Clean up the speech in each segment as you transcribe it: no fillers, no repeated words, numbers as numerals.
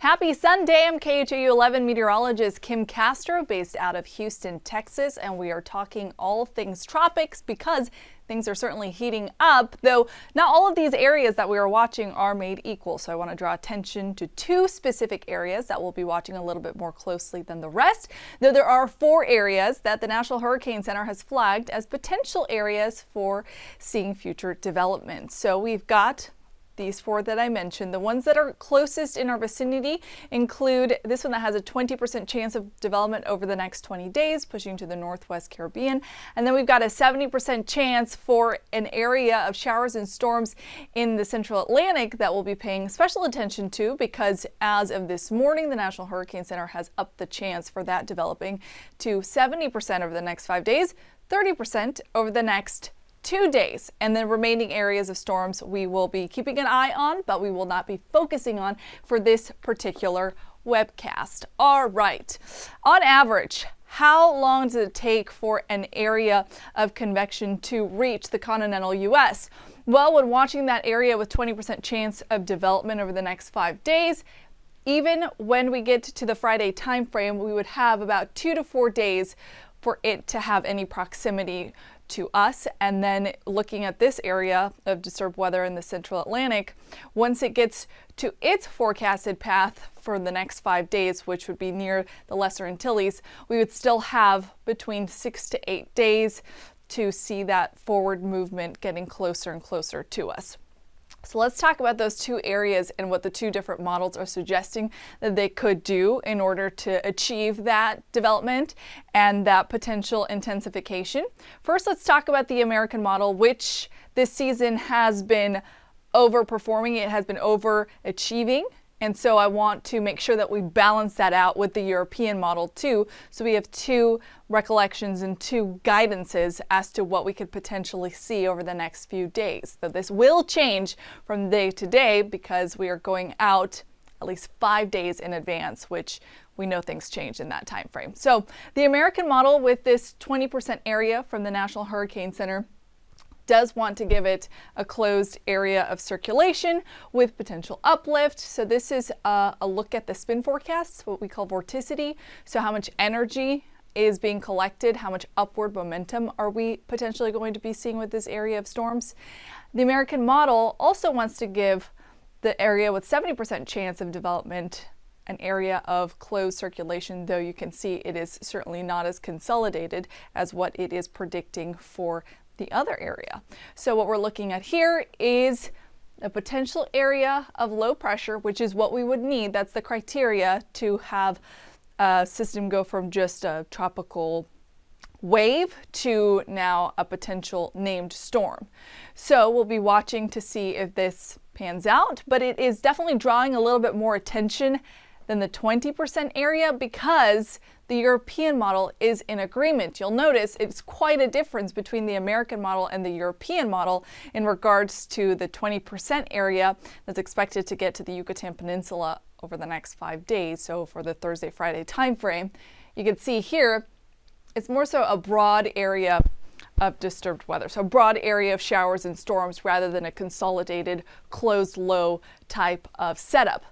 Happy Sunday! I'm KHOU 11 meteorologist Kim Castro based out of Houston, Texas, and we are talking all things tropics because things are certainly heating up, though not all of these areas that we are watching are made equal. So I want to draw attention to two specific areas that we'll be watching a little bit more closely than the rest, though there are 4 areas that the National Hurricane Center has flagged as potential areas for seeing future development. So we've got these 4 that I mentioned. The ones that are closest in our vicinity include this one that has a 20% chance of development over the next 20 days, pushing to the northwest Caribbean. And then we've got a 70% chance for an area of showers and storms in the central Atlantic that we'll be paying special attention to because as of this morning, the National Hurricane Center has upped the chance for that developing to 70% over the next 5 days, 30% over the next 2 days, and the remaining areas of storms we will be keeping an eye on, but we will not be focusing on for this particular webcast. All right, on average, how long does it take for an area of convection to reach the continental U.S.? Well, when watching that area with 20% chance of development over the next 5 days, even when we get to the Friday time frame, we would have about 2 to 4 days for it to have any proximity to us. And then looking at this area of disturbed weather in the central Atlantic, once it gets to its forecasted path for the next 5 days, which would be near the Lesser Antilles, we would still have between 6 to 8 days to see that forward movement getting closer and closer to us. So let's talk about those 2 areas and what the 2 different models are suggesting that they could do in order to achieve that development and that potential intensification. First, let's talk about the American model, which this season has been overperforming. It has been overachieving. And so I want to make sure that we balance that out with the European model too. So we have 2 recollections and 2 guidances as to what we could potentially see over the next few days. So this will change from day to day because we are going out at least 5 days in advance, which we know things change in that time frame. So the American model with this 20% area from the National Hurricane Center does want to give it a closed area of circulation with potential uplift. So this is a look at the spin forecasts, what we call vorticity. So how much energy is being collected, how much upward momentum are we potentially going to be seeing with this area of storms. The American model also wants to give the area with 70% chance of development an area of closed circulation, though you can see it is certainly not as consolidated as what it is predicting for the other area. So what we're looking at here is a potential area of low pressure, which is what we would need. That's the criteria to have a system go from just a tropical wave to now a potential named storm. So we'll be watching to see if this pans out, but it is definitely drawing a little bit more attention than the 20% area because the European model is in agreement. You'll notice it's quite a difference between the American model and the European model in regards to the 20% area that's expected to get to the Yucatan Peninsula over the next 5 days. So for the Thursday, Friday time frame, you can see here, it's more so a broad area of disturbed weather. So a broad area of showers and storms rather than a consolidated closed low type of setup.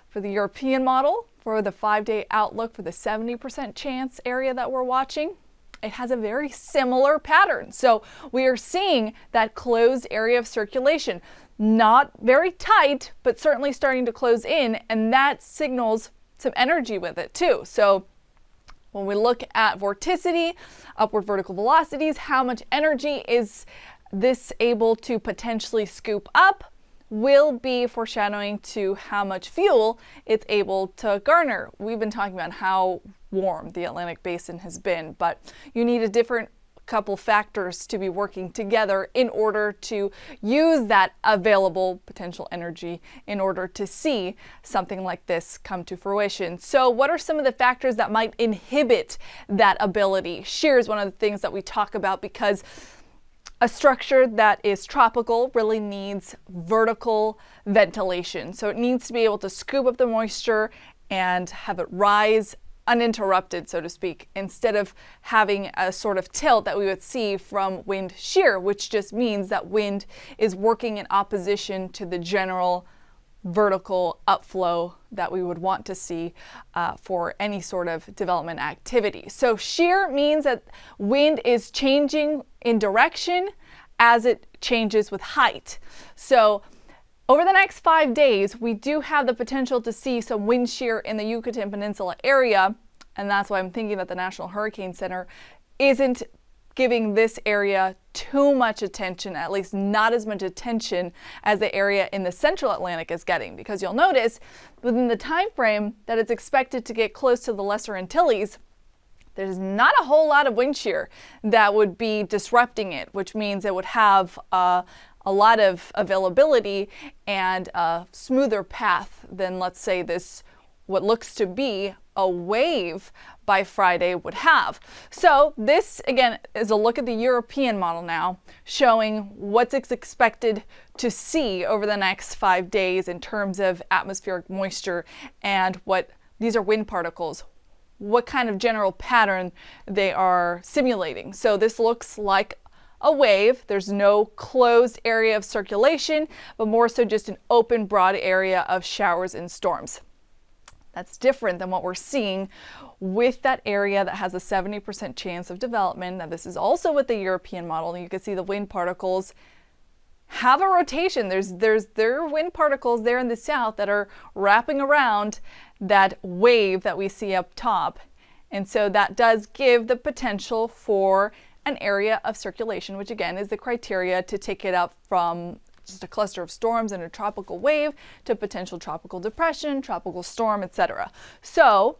For the European model, for the 5-day outlook for the 70% chance area that we're watching, it has a very similar pattern. So we are seeing that closed area of circulation, not very tight, but certainly starting to close in, and that signals some energy with it too. So when we look at vorticity, upward vertical velocities, how much energy is this able to potentially scoop up, will be foreshadowing to how much fuel it's able to garner. We've been talking about how warm the Atlantic Basin has been, but you need a different couple factors to be working together in order to use that available potential energy in order to see something like this come to fruition. So what are some of the factors that might inhibit that ability? Shear is one of the things that we talk about because a structure that is tropical really needs vertical ventilation. So it needs to be able to scoop up the moisture and have it rise uninterrupted, so to speak, instead of having a sort of tilt that we would see from wind shear, which just means that wind is working in opposition to the general vertical upflow that we would want to see for any sort of development activity. So shear means that wind is changing in direction as it changes with height. So over the next 5 days, we do have the potential to see some wind shear in the Yucatan Peninsula area, and that's why I'm thinking that the National Hurricane Center isn't giving this area too much attention, at least not as much attention as the area in the central Atlantic is getting, because you'll notice within the time frame that it's expected to get close to the Lesser Antilles, there's not a whole lot of wind shear that would be disrupting it, which means it would have a lot of availability and a smoother path than, let's say, this what looks to be a wave by Friday would have. So this, again, is a look at the European model now, showing what it's expected to see over the next 5 days in terms of atmospheric moisture and what these are wind particles, what kind of general pattern they are simulating. So this looks like a wave. There's no closed area of circulation, but more so just an open, broad area of showers and storms. That's different than what we're seeing with that area that has a 70% chance of development. Now, this is also with the European model. You can see the wind particles have a rotation. There are wind particles there in the south that are wrapping around that wave that we see up top. And so that does give the potential for an area of circulation, which again is the criteria to take it up from just a cluster of storms and a tropical wave to potential tropical depression, tropical storm, etc. So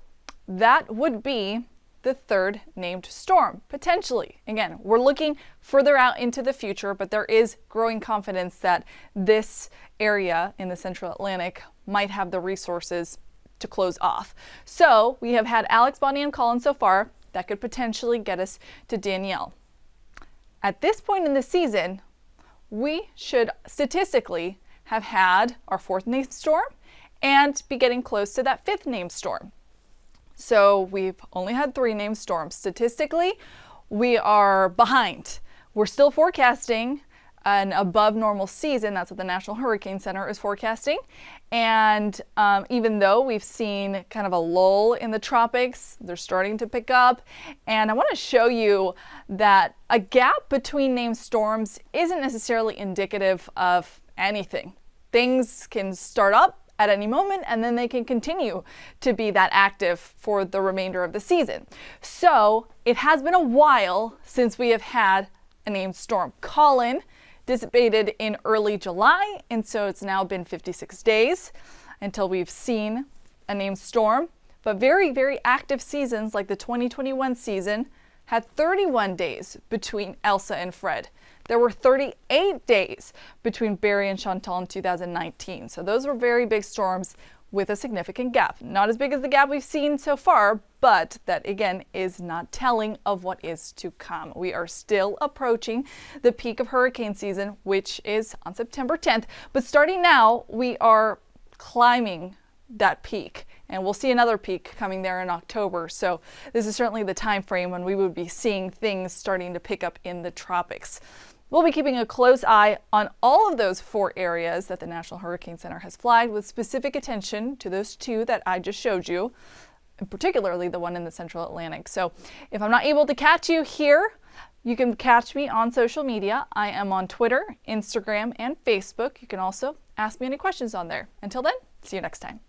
that would be the third named storm, potentially. Again, we're looking further out into the future, but there is growing confidence that this area in the central Atlantic might have the resources to close off. So we have had Alex, Bonnie, and Colin so far. That could potentially get us to Danielle. At this point in the season, we should statistically have had our fourth named storm and be getting close to that fifth named storm. So we've only had 3 named storms. Statistically, we are behind. We're still forecasting an above normal season. That's what the National Hurricane Center is forecasting. And even though we've seen kind of a lull in the tropics, they're starting to pick up. And I want to show you that a gap between named storms isn't necessarily indicative of anything. Things can start up at any moment, and then they can continue to be that active for the remainder of the season. So it has been a while since we have had a named storm. Colin dissipated in early July, and so it's now been 56 days until we've seen a named storm. But very, very active seasons like the 2021 season had 31 days between Elsa and Fred. There were 38 days between Barry and Chantal in 2019. So those were very big storms with a significant gap. Not as big as the gap we've seen so far, but that again is not telling of what is to come. We are still approaching the peak of hurricane season, which is on September 10th. But starting now, we are climbing that peak, and we'll see another peak coming there in October. So this is certainly the time frame when we would be seeing things starting to pick up in the tropics. We'll be keeping a close eye on all of those 4 areas that the National Hurricane Center has flagged, with specific attention to those 2 that I just showed you, and particularly the one in the Central Atlantic. So if I'm not able to catch you here, you can catch me on social media. I am on Twitter, Instagram, and Facebook. You can also ask me any questions on there. Until then, see you next time.